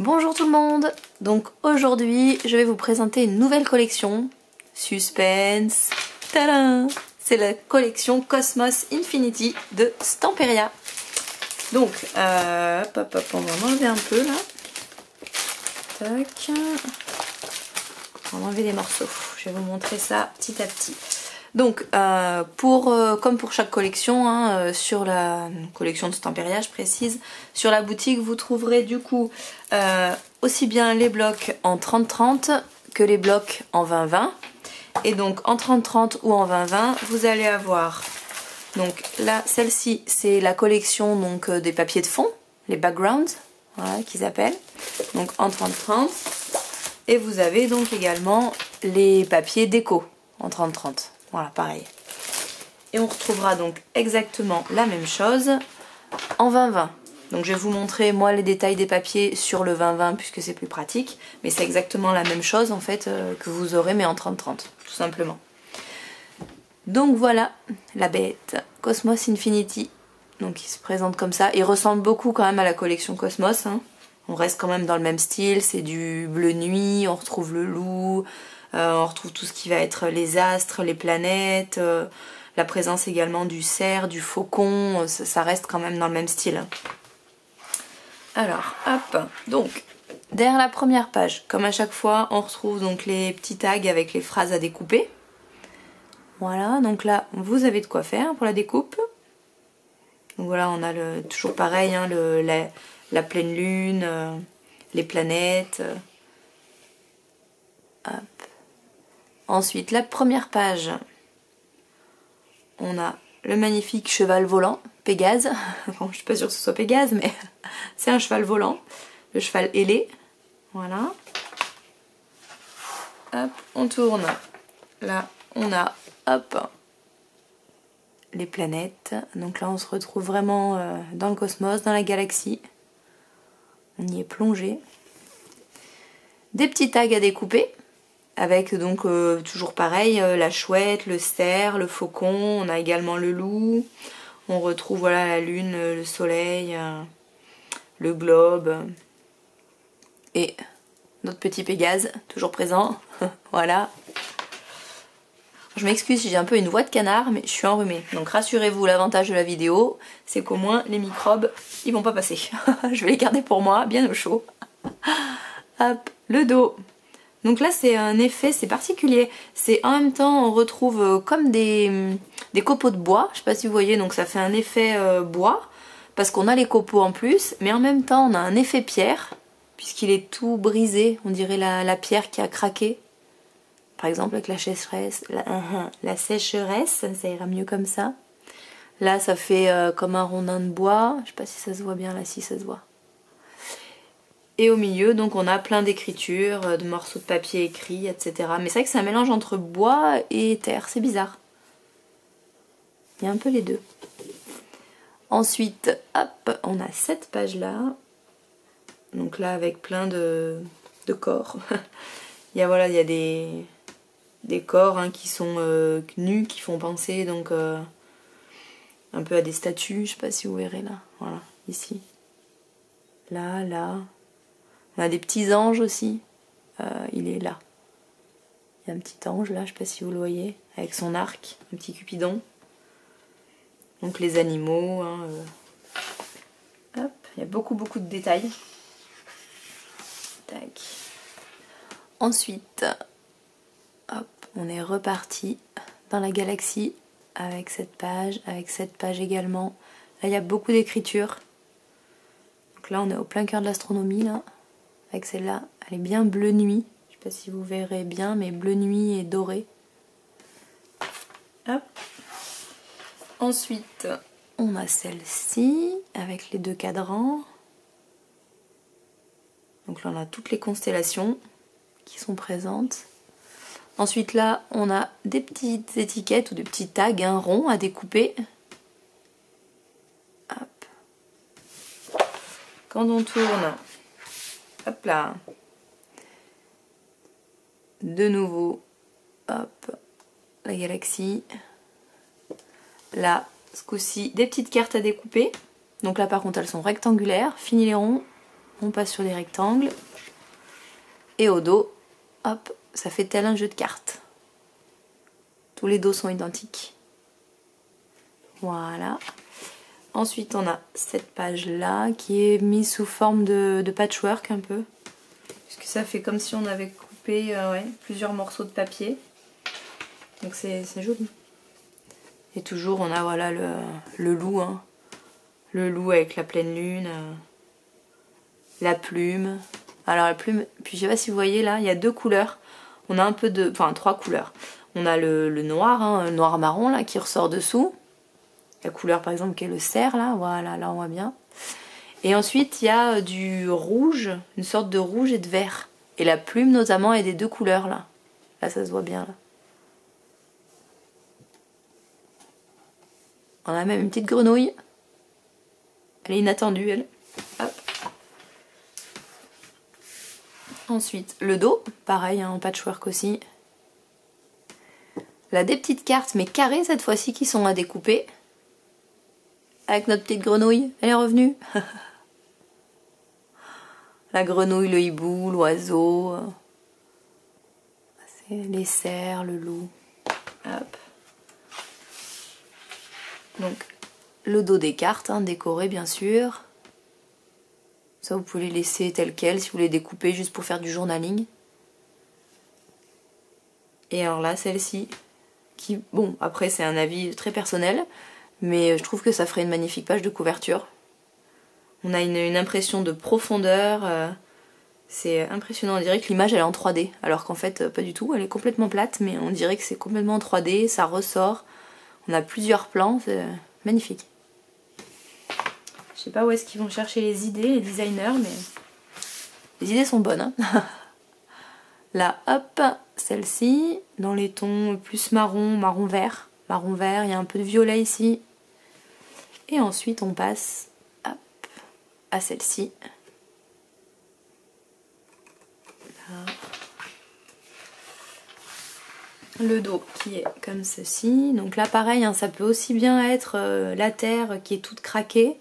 Bonjour tout le monde. Donc aujourd'hui je vais vous présenter une nouvelle collection. Suspense. Tadam! C'est la collection Cosmos Infinity de Stamperia. Donc on va en enlever un peu là. Tac. On va enlever les morceaux. Je vais vous montrer ça petit à petit. Donc comme pour chaque collection, hein, sur la collection de Stamperia je précise, sur la boutique vous trouverez du coup aussi bien les blocs en 30-30 que les blocs en 20-20. Et donc en 30-30 ou en 20-20 vous allez avoir, donc là celle-ci c'est la collection donc, des papiers de fond, les backgrounds, voilà, qu'ils appellent, donc en 30-30. Et vous avez donc également les papiers déco en 30-30. Voilà, pareil. Et on retrouvera donc exactement la même chose en 20-20. Donc je vais vous montrer moi les détails des papiers sur le 20-20 puisque c'est plus pratique. Mais c'est exactement la même chose en fait que vous aurez mais en 30-30 tout simplement. Donc voilà la bête Cosmos Infinity. Donc il se présente comme ça. Il ressemble beaucoup quand même à la collection Cosmos. Hein. On reste quand même dans le même style. C'est du bleu nuit, on retrouve le loup. On retrouve tout ce qui va être les astres, les planètes, la présence également du cerf, du faucon, ça reste quand même dans le même style. Alors, hop, donc, derrière la première page, comme à chaque fois, on retrouve donc les petits tags avec les phrases à découper. Voilà, donc là, vous avez de quoi faire pour la découpe. Donc voilà, on a toujours pareil, hein, la pleine lune, les planètes. Hop. Ensuite, la première page, on a le magnifique cheval volant, Pégase. Bon, je suis pas sûre que ce soit Pégase, mais c'est un cheval volant. Le cheval ailé. Voilà. Hop, on tourne. Là, on a, hop, les planètes. Donc là, on se retrouve vraiment dans le cosmos, dans la galaxie. On y est plongé. Des petits tags à découper. Avec donc toujours pareil, la chouette, le cerf, le faucon, on a également le loup, on retrouve voilà la lune, le soleil, le globe et notre petit Pégase, toujours présent, voilà. Je m'excuse si j'ai un peu une voix de canard, mais je suis enrhumée, donc rassurez-vous, l'avantage de la vidéo, c'est qu'au moins les microbes, ils vont pas passer. Je vais les garder pour moi, bien au chaud. Hop, le dos. Donc là c'est un effet, c'est particulier, c'est en même temps on retrouve comme des copeaux de bois, je sais pas si vous voyez, donc ça fait un effet bois, parce qu'on a les copeaux en plus, mais en même temps on a un effet pierre, puisqu'il est tout brisé, on dirait la pierre qui a craqué, par exemple avec la sécheresse, la sécheresse, ça ira mieux comme ça. Là ça fait comme un rondin de bois, je sais pas si ça se voit bien là, si ça se voit. Et au milieu, donc on a plein d'écritures, de morceaux de papier écrits, etc. Mais c'est vrai que c'est un mélange entre bois et terre, c'est bizarre. Il y a un peu les deux. Ensuite, hop, on a cette page-là. Donc là, avec plein de corps. Il y a, voilà, il y a des corps hein, qui sont nus, qui font penser donc un peu à des statues. Je sais pas si vous verrez là. Voilà, ici. Là, là. On a des petits anges aussi, il est là. Il y a un petit ange là, je sais pas si vous le voyez, avec son arc, un petit cupidon. Donc les animaux, hein, hop, il y a beaucoup de détails. Tac. Ensuite, hop, on est reparti dans la galaxie avec cette page également. Là il y a beaucoup d'écriture. Donc là on est au plein cœur de l'astronomie là. Avec celle-là, elle est bien bleu nuit. Je sais pas si vous verrez bien, mais bleu nuit et doré. Hop. Ensuite, on a celle-ci avec les deux cadrans. Donc là, on a toutes les constellations qui sont présentes. Ensuite, là, on a des petites étiquettes ou des petits tags hein, ronds à découper. Hop. Quand on tourne, hop là. De nouveau, hop, la galaxie. Là, ce coup-ci, des petites cartes à découper. Donc là, par contre, elles sont rectangulaires. Fini les ronds. on passe sur les rectangles. Et au dos, hop, ça fait tel un jeu de cartes. Tous les dos sont identiques. Voilà. Ensuite, on a cette page-là qui est mise sous forme de patchwork un peu. Puisque ça fait comme si on avait coupé plusieurs morceaux de papier. Donc c'est joli. Et toujours, on a voilà le loup. Hein. Le loup avec la pleine lune. La plume. Alors la plume, puis je sais pas si vous voyez là, il y a deux couleurs. On a un peu de... Enfin, trois couleurs. On a le noir, hein, le noir marron là qui ressort dessous. La couleur par exemple qui est le cerf là, voilà, là on voit bien. Et ensuite il y a du rouge, une sorte de rouge et de vert. Et la plume notamment est des deux couleurs là. Là ça se voit bien là. On a même une petite grenouille. Elle est inattendue elle. Hop. Ensuite le dos, pareil hein, en patchwork aussi. Là des petites cartes mais carrées cette fois-ci qui sont à découper. Avec notre petite grenouille, elle est revenue. La grenouille, le hibou, l'oiseau. Les cerfs, le loup. Hop. Donc, le dos des cartes, hein, décoré bien sûr. Ça, vous pouvez les laisser tel quel si vous les découpez juste pour faire du journaling. Et alors là, celle-ci, qui, bon, après c'est un avis très personnel, mais je trouve que ça ferait une magnifique page de couverture. On a une impression de profondeur, c'est impressionnant, on dirait que l'image elle est en 3D, alors qu'en fait pas du tout, elle est complètement plate, mais on dirait que c'est complètement en 3D, ça ressort, on a plusieurs plans, c'est magnifique. Je sais pas où est-ce qu'ils vont chercher les idées, les designers, mais les idées sont bonnes. Hein. Là, hop, celle-ci, dans les tons plus marron, marron-vert. Marron-vert, il y a un peu de violet ici. Et ensuite, on passe hop, à celle-ci. Le dos qui est comme ceci. Donc là, pareil, hein, ça peut aussi bien être la terre qui est toute craquée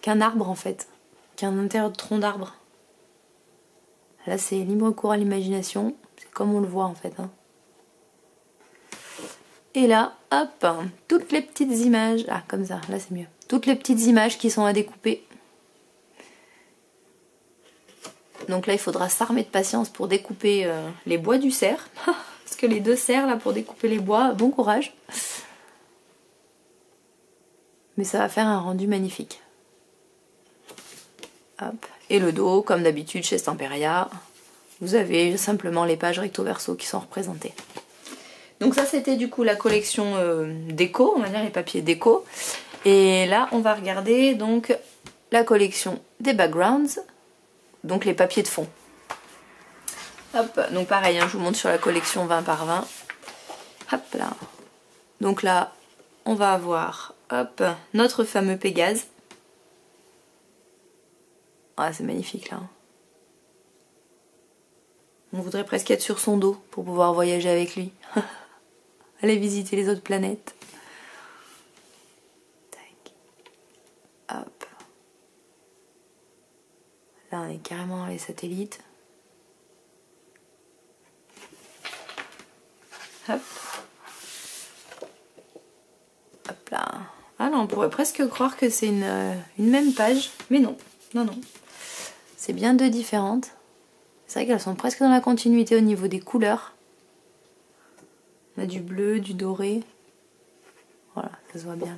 qu'un arbre en fait, qu'un intérieur de tronc d'arbre. Là, c'est libre cours à l'imagination. C'est comme on le voit en fait. Hein. Et là, hop, toutes les petites images. Ah, comme ça, là c'est mieux. Toutes les petites images qui sont à découper. Donc là, il faudra s'armer de patience pour découper les bois du cerf. Parce que les deux cerfs, là, pour découper les bois, bon courage. Mais ça va faire un rendu magnifique. Hop. Et le dos, comme d'habitude chez Stamperia, vous avez simplement les pages recto verso qui sont représentées. Donc ça, c'était du coup la collection déco, on va dire les papiers déco. Et là, on va regarder donc la collection des backgrounds, donc les papiers de fond. Hop, donc pareil, hein, je vous montre sur la collection 20 par 20. Hop là. Donc là, on va avoir hop, notre fameux Pégase. Ah, c'est magnifique là. On voudrait presque être sur son dos pour pouvoir voyager avec lui. Aller visiter les autres planètes. Tac. Hop. Là, on est carrément dans les satellites. Hop. Hop là. Ah là, on pourrait presque croire que c'est une même page. Mais non. Non, non. C'est bien deux différentes. C'est vrai qu'elles sont presque dans la continuité au niveau des couleurs. On a du bleu, du doré. Voilà, ça se voit bien.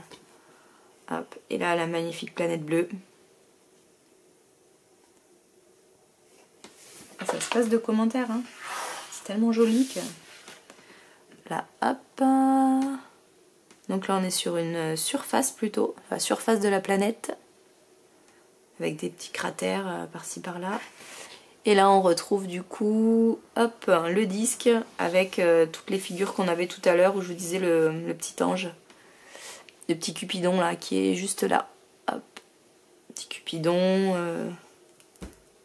Hop. Et là, la magnifique planète bleue. Ah, ça se passe de commentaires. Hein. C'est tellement joli que... Là, hop. Donc là, on est sur une surface plutôt. Enfin, surface de la planète. Avec des petits cratères par-ci par-là. Et là, on retrouve du coup, hop, le disque avec toutes les figures qu'on avait tout à l'heure où je vous disais le petit ange. Le petit Cupidon là, qui est juste là. Hop. Petit Cupidon.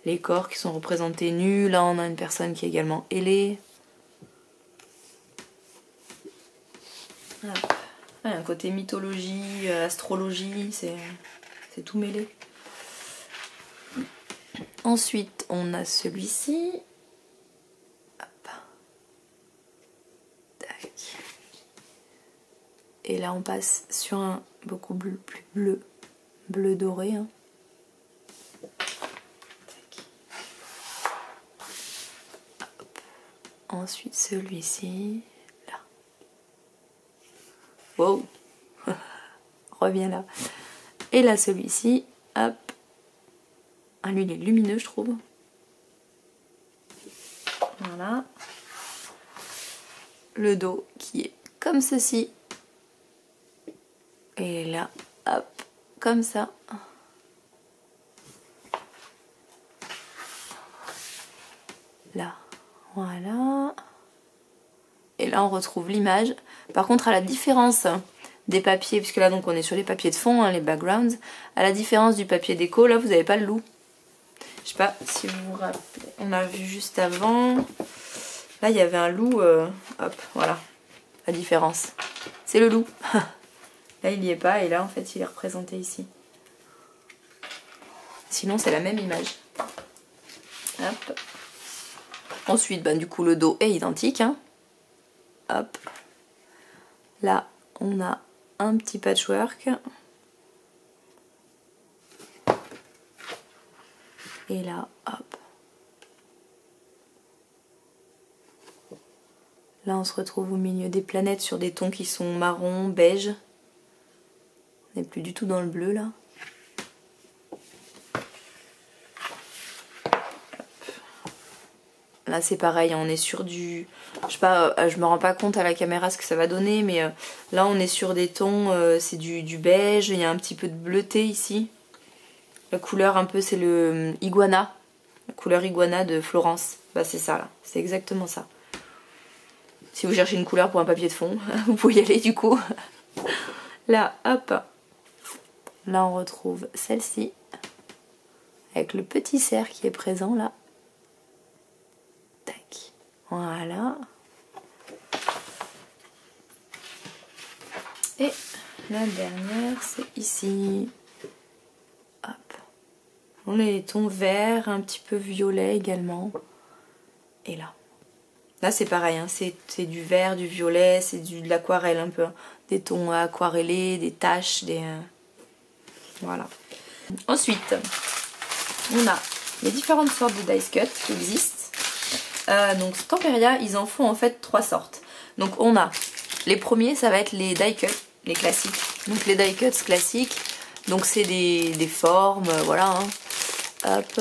Les corps qui sont représentés nus. Là, on a une personne qui est également ailée. Hop. Ah, un côté mythologie, astrologie, c'est tout mêlé. Ensuite, on a celui-ci. Hop. Tac. Et là, on passe sur un beaucoup plus bleu doré. Hein. Ensuite, celui-ci. Là. Wow. Reviens là. Et là, celui-ci. Hop. Ah, lui, il est lumineux, je trouve. Voilà. Le dos qui est comme ceci. Et là, hop, comme ça. Là, voilà. Et là, on retrouve l'image. Par contre, à la différence des papiers, puisque là, donc, on est sur les papiers de fond, hein, les backgrounds, à la différence du papier déco, là, vous n'avez pas le loup. Je sais pas si vous vous rappelez, on a vu juste avant. Là, il y avait un loup. Hop, voilà. La différence. C'est le loup. Là, il n'y est pas. Et là, en fait, il est représenté ici. Sinon, c'est la même image. Hop. Ensuite, ben, du coup, le dos est identique. Hein. Hop. Là, on a un petit patchwork. Et là, hop. Là, on se retrouve au milieu des planètes sur des tons qui sont marron, beige. On n'est plus du tout dans le bleu, là. Là, c'est pareil, on est sur du... Je sais pas, je me rends pas compte à la caméra ce que ça va donner, mais là, on est sur des tons, c'est du beige, il y a un petit peu de bleuté ici. La couleur un peu, c'est le iguana. La couleur iguana de Florence. Bah c'est ça là, c'est exactement ça. Si vous cherchez une couleur pour un papier de fond, vous pouvez y aller du coup. Là, hop. Là on retrouve celle-ci. Avec le petit cerf qui est présent là. Tac. Voilà. Et la dernière, c'est ici. Hop. On a les tons verts, un petit peu violet également. Et là. Là c'est pareil, hein, c'est du vert, du violet, c'est de l'aquarelle un peu. Hein. Des tons aquarellés, des taches, des... Voilà. Ensuite, on a les différentes sortes de dice cut qui existent. Donc Stamperia, ils en font en fait 3 sortes. Donc on a les premiers, ça va être les die cuts, les classiques. Donc les die cuts classiques, donc c'est des formes, voilà. Hein. Hop,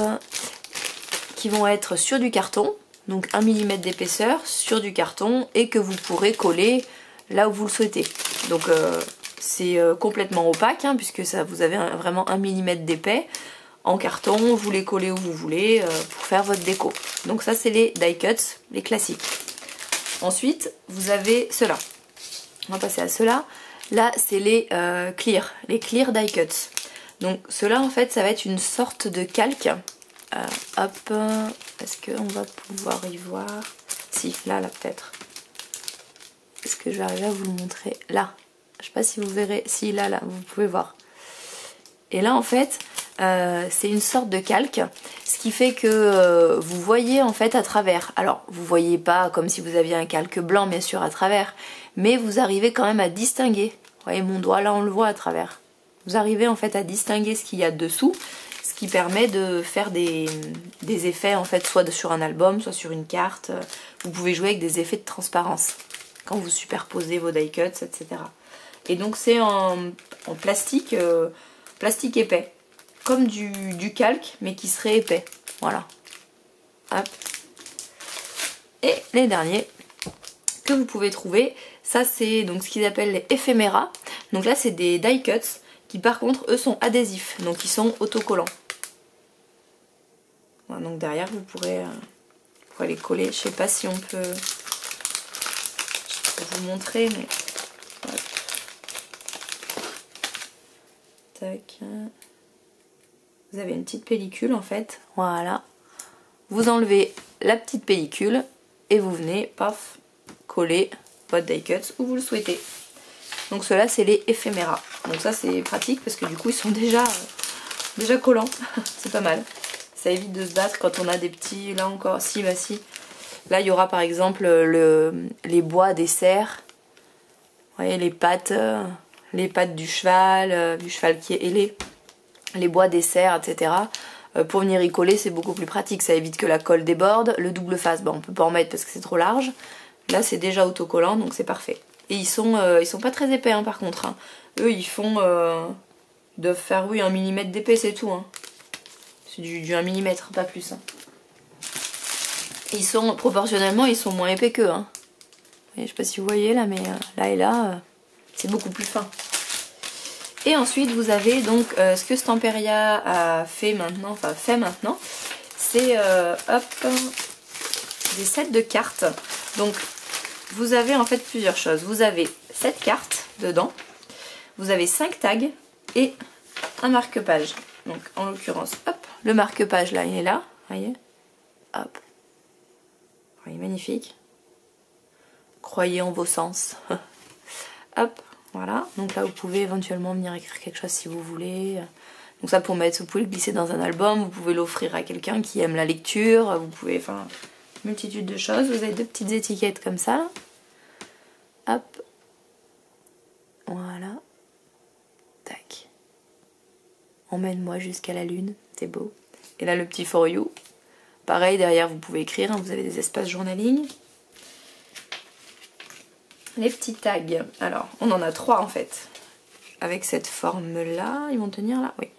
qui vont être sur du carton, donc 1 mm d'épaisseur sur du carton et que vous pourrez coller là où vous le souhaitez. Donc c'est complètement opaque hein, puisque ça, vous avez vraiment 1 mm d'épais en carton, vous les collez où vous voulez pour faire votre déco. Donc ça c'est les die cuts, les classiques. Ensuite vous avez ceux-là. On va passer à ceux-là. Là c'est les clear die cuts. Donc ceux-là en fait ça va être une sorte de calque. Hop, est-ce qu'on va pouvoir y voir? Si, là peut-être. Est-ce que je vais arriver à vous le montrer? Là, je sais pas si vous verrez. Si, là, vous pouvez voir. Et là en fait, c'est une sorte de calque. Ce qui fait que vous voyez en fait à travers. Alors, vous voyez pas comme si vous aviez un calque blanc bien sûr à travers. Mais vous arrivez quand même à distinguer. Vous voyez mon doigt là, on le voit à travers. Vous arrivez en fait à distinguer ce qu'il y a dessous, ce qui permet de faire des effets en fait soit sur un album, soit sur une carte. Vous pouvez jouer avec des effets de transparence quand vous superposez vos die cuts, etc. Et donc c'est en plastique, plastique épais, comme du calque mais qui serait épais. Voilà. Hop. Et les derniers que vous pouvez trouver, ça c'est donc ce qu'ils appellent les éphéméras. Donc là c'est des die cuts qui par contre eux sont adhésifs, donc ils sont autocollants. Voilà, donc derrière vous pourrez les coller. Je sais pas si on peut, je peux vous montrer, mais hop. Tac. Vous avez une petite pellicule en fait, voilà. Vous enlevez la petite pellicule et vous venez, paf, coller votre die cuts où vous le souhaitez. Donc ceux-là c'est les éphéméras. Donc ça c'est pratique parce que du coup ils sont déjà collants. C'est pas mal. Ça évite de se battre quand on a des petits... Là encore, si, bah si. Là, il y aura par exemple les bois des cerfs. Vous voyez, les pattes du cheval qui est ailé. Les bois des cerfs, etc. Pour venir y coller, c'est beaucoup plus pratique. Ça évite que la colle déborde. Le double face, bah, on peut pas en mettre parce que c'est trop large. Là, c'est déjà autocollant, donc c'est parfait. Et ils sont pas très épais, hein, par contre. Hein. Eux, ils font... de faire, oui, 1 mm d'épais, c'est tout. Hein. C'est du 1 mm, pas plus. Hein. Proportionnellement, ils sont moins épais qu'eux. Hein. Je sais pas si vous voyez là, mais là et là, c'est beaucoup plus fin. Et ensuite, vous avez donc ce que Stamperia a fait maintenant, c'est des sets de cartes. Donc, vous avez en fait plusieurs choses. Vous avez 7 cartes dedans, vous avez 5 tags et un marque-page. Donc, en l'occurrence, hop, le marque-page là, il est là, vous voyez, hop. Il est magnifique. Croyez en vos sens. Hop, voilà. Donc là, vous pouvez éventuellement venir écrire quelque chose si vous voulez. Donc ça, pour mettre, vous pouvez le glisser dans un album. Vous pouvez l'offrir à quelqu'un qui aime la lecture. Vous pouvez, enfin, multitude de choses. Vous avez 2 petites étiquettes comme ça. Là. Hop. Voilà. Tac. Emmène-moi jusqu'à la lune. C'est beau. Et là, le petit for you. Pareil, derrière, vous pouvez écrire. Hein, vous avez des espaces journaling. Les petits tags. Alors, on en a 3 en fait. Avec cette forme-là. Ils vont tenir là? Oui.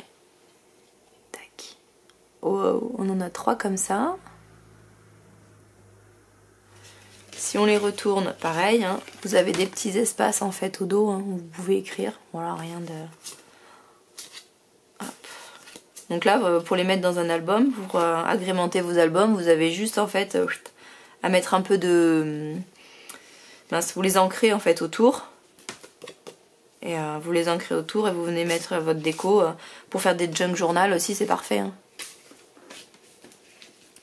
Tac. Oh, on en a 3 comme ça. Si on les retourne, pareil. Hein, vous avez des petits espaces en fait au dos. Hein, où vous pouvez écrire. Voilà, rien de... Donc là, pour les mettre dans un album, pour agrémenter vos albums, vous avez juste en fait à mettre un peu de... Mince, vous les ancrez en fait autour. Et vous les ancrez autour et vous venez mettre votre déco. Pour faire des junk journal aussi, c'est parfait. Hein.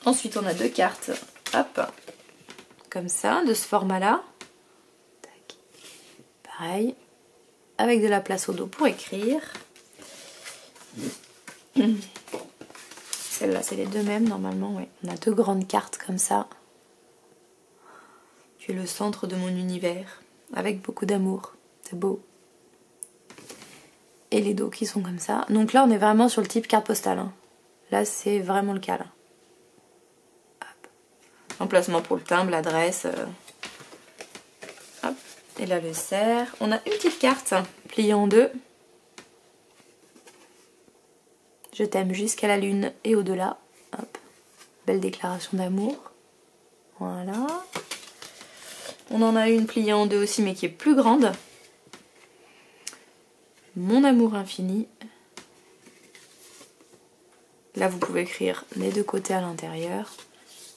Ensuite, on a 2 cartes. Hop. Comme ça, de ce format-là. Pareil. Avec de la place au dos pour écrire. Celle-là, c'est les 2 mêmes normalement, oui. On a 2 grandes cartes comme ça. Tu es le centre de mon univers, avec beaucoup d'amour. C'est beau. Et les dos qui sont comme ça. Donc là, on est vraiment sur le type carte postale. Hein. Là, c'est vraiment le cas. Là. Hop. Emplacement pour le timbre, l'adresse. Hop. Et là, le cerf. On a une petite carte pliée en 2. Je t'aime jusqu'à la lune et au-delà. Hop. Belle déclaration d'amour. Voilà. On en a une pliée en 2 aussi, mais qui est plus grande. Mon amour infini. Là, vous pouvez écrire les 2 côtés à l'intérieur.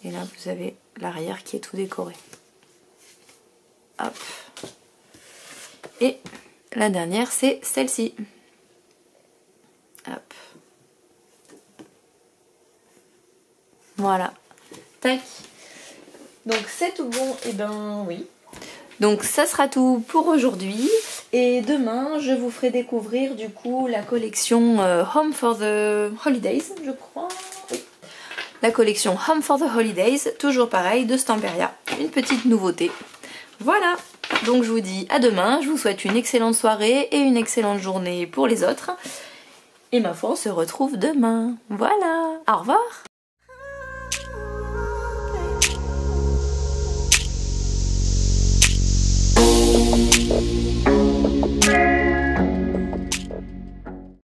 Et là, vous avez l'arrière qui est tout décoré. Hop. Et la dernière, c'est celle-ci. Hop. Voilà. Tac. Donc c'est tout bon. Et ben oui. Donc ça sera tout pour aujourd'hui. Et demain, je vous ferai découvrir du coup la collection Home for the Holidays, je crois. Oui. La collection Home for the Holidays, toujours pareil, de Stamperia. Une petite nouveauté. Voilà. Donc je vous dis à demain. Je vous souhaite une excellente soirée et une excellente journée pour les autres. Et ma foi, on se retrouve demain. Voilà. Au revoir.